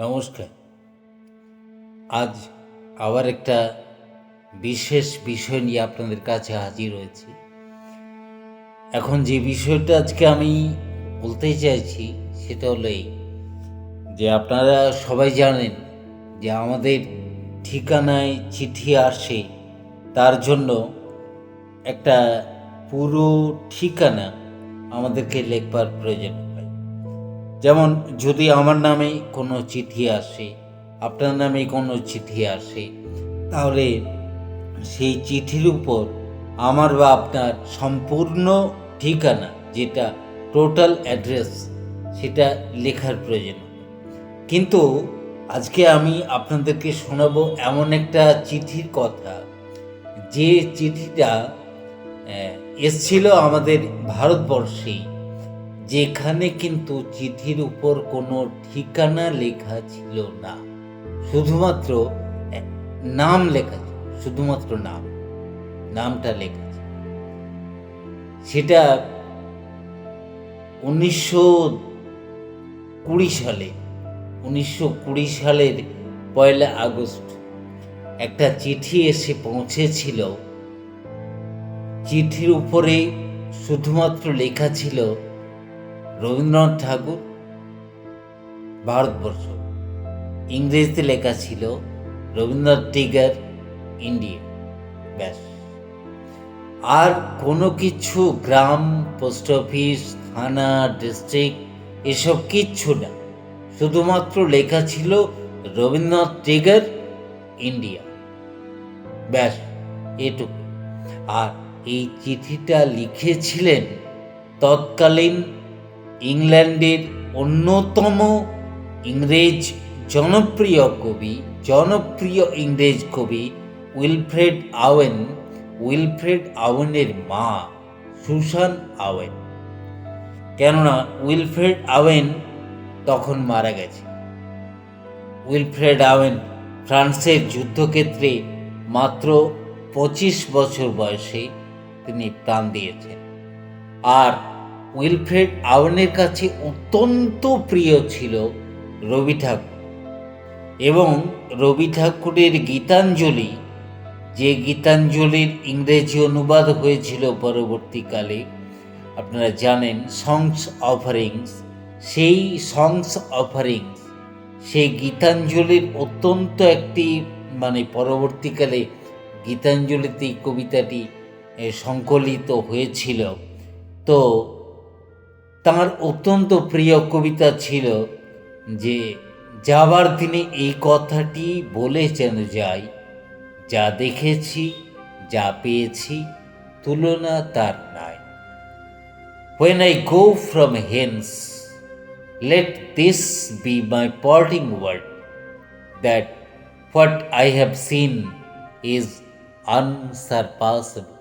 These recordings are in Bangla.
নমস্কার। আজ আবার একটা বিশেষ বিষয় নিয়ে আপনাদের কাছে হাজির হয়েছি। এখন যে বিষয়টা আজকে আমি বলতে চাইছি সেটা হলো এই যে আপনারা সবাই জানেন যে আমাদের ঠিকানায় চিঠি আসে, তার জন্য একটা পুরো ঠিকানা আমাদেরকে লিখবার প্রয়োজন হয়। যেমন যদি আমার নামে কোনো চিঠি আসে, আপনার নামে কোনো চিঠি আসে, তাহলে সেই চিঠির উপর আমার বা আপনার সম্পূর্ণ ঠিকানা, যেটা টোটাল অ্যাড্রেস, সেটা লেখার প্রয়োজন হবে। কিন্তু আজকে আমি আপনাদেরকে শোনাবো এমন একটা চিঠির কথা, যে চিঠিটা এসছিল আমাদের ভারতবর্ষেই, যেখানে কিন্তু চিঠির উপর কোনো ঠিকানা লেখা ছিল না, শুধুমাত্র নাম লেখা ছিল, শুধুমাত্র নামটা লেখা ছিল। সেটা 1920 সালের 1 আগস্ট একটা চিঠি এসে পৌঁছেছিল। চিঠির উপরে শুধুমাত্র লেখা ছিল রবীন্দ্রনাথ ঠাকুর, ভারতবর্ষ। ইংরেজিতে লেখা ছিল রবীন্দ্রনাথ টিগার, ইন্ডিয়া। ব্যাস। আর কোনো কিছু গ্রাম, পোস্ট অফিস, থানা, ডিস্ট্রিক্ট এসব কিচ্ছু না, শুধুমাত্র লেখা ছিল রবীন্দ্রনাথ টিগার, ইন্ডিয়া। ব্যাস, এটুকু। আর এই চিঠিটা লিখেছিলেন তৎকালীন ইংল্যান্ডের অন্যতম ইংরেজ জনপ্রিয় ইংরেজ কবি উইলফ্রেড আওয়েনের মা সুসান আওয়েন। কেননা উইলফ্রেড আওয়েন তখন মারা গেছে। উইলফ্রেড আওয়েন ফ্রান্সের যুদ্ধক্ষেত্রে মাত্র 25 বছর বয়সে তিনি প্রাণ দিয়েছেন। আর উইলফ্রেড আওয়েনের কাছে অত্যন্ত প্রিয় ছিল রবি ঠাকুর, এবং রবি ঠাকুরের গীতাঞ্জলি, যে গীতাঞ্জলির ইংরেজি অনুবাদ হয়েছিল পরবর্তীকালে, আপনারা জানেন সংস অফারিংস, সেই গীতাঞ্জলির অত্যন্ত একটি পরবর্তীকালে গীতাঞ্জলিতে এই কবিতাটি সংকলিত হয়েছিল। তো তার অত্যন্ত প্রিয় কবিতা ছিল যে যাবার দিনে এই কথাটি বলে যেন যাই, যা দেখেছি যা পেয়েছি তুলনা তার নাই। When I go from hence, let this be my parting word, that what I have seen is unsurpassable.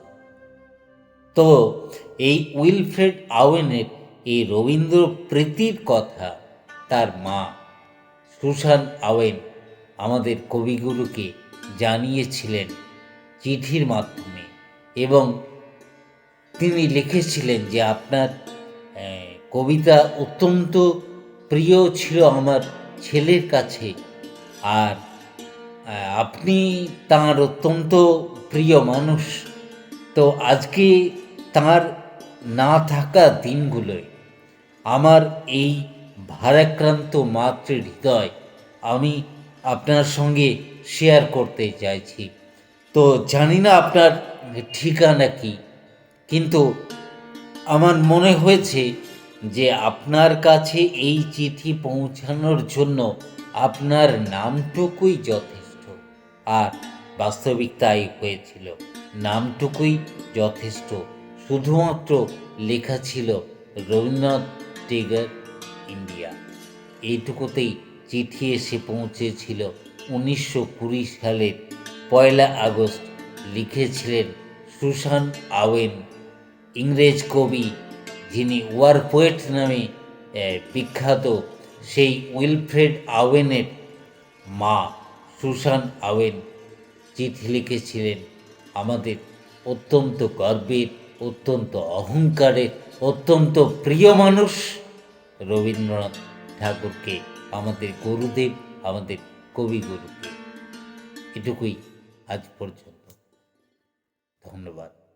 তো এই উইলফ্রেড আওয়েনের এই রবীন্দ্র প্রীতির কথা তার মা সুসান আওয়েন আমাদের কবিগুরুকে জানিয়েছিলেন চিঠির মাধ্যমে, এবং তিনি লিখেছিলেন যে আপনার কবিতা অত্যন্ত প্রিয় ছিল আমার ছেলের কাছে, আর আপনি তাঁর অত্যন্ত প্রিয় মানুষ। তো আজকে তাঁর না থাকা দিনগুলোয় আমার এই ভারাক্রান্ত মাতৃ হৃদয় আমি আপনার সঙ্গে শেয়ার করতে চাইছি। তো জানি না আপনার ঠিকানা কি, কিন্তু আমার মনে হয়েছে যে আপনার কাছে এই চিঠি পৌঁছানোর জন্য আপনার নামটুকুই যথেষ্ট। আর বাস্তবিক তাই হয়েছিল, নামটুকুই যথেষ্ট। শুধুমাত্র লেখা ছিল রবীন্দ্রনাথ টিগার, ইন্ডিয়া। এইটুকুতেই চিঠি এসে পৌঁছেছিল 1920 সালের 1 আগস্ট। লিখেছিলেন সুসান আওয়েন, ইংরেজ কবি, যিনি ওয়ার পোয়েট নামে বিখ্যাত। সেই উইলফ্রেড আওয়েনের মা সুসান আওয়েন চিঠি লিখেছিলেন আমাদের অত্যন্ত গর্বের, অত্যন্ত অহংকারের, অত্যন্ত প্রিয় মানুষ রবীন্দ্রনাথ ঠাকুরকে, আমাদের গুরুদেব আমাদের কবিগুরুকে। এটুকুই আজ পর্যন্ত। ধন্যবাদ।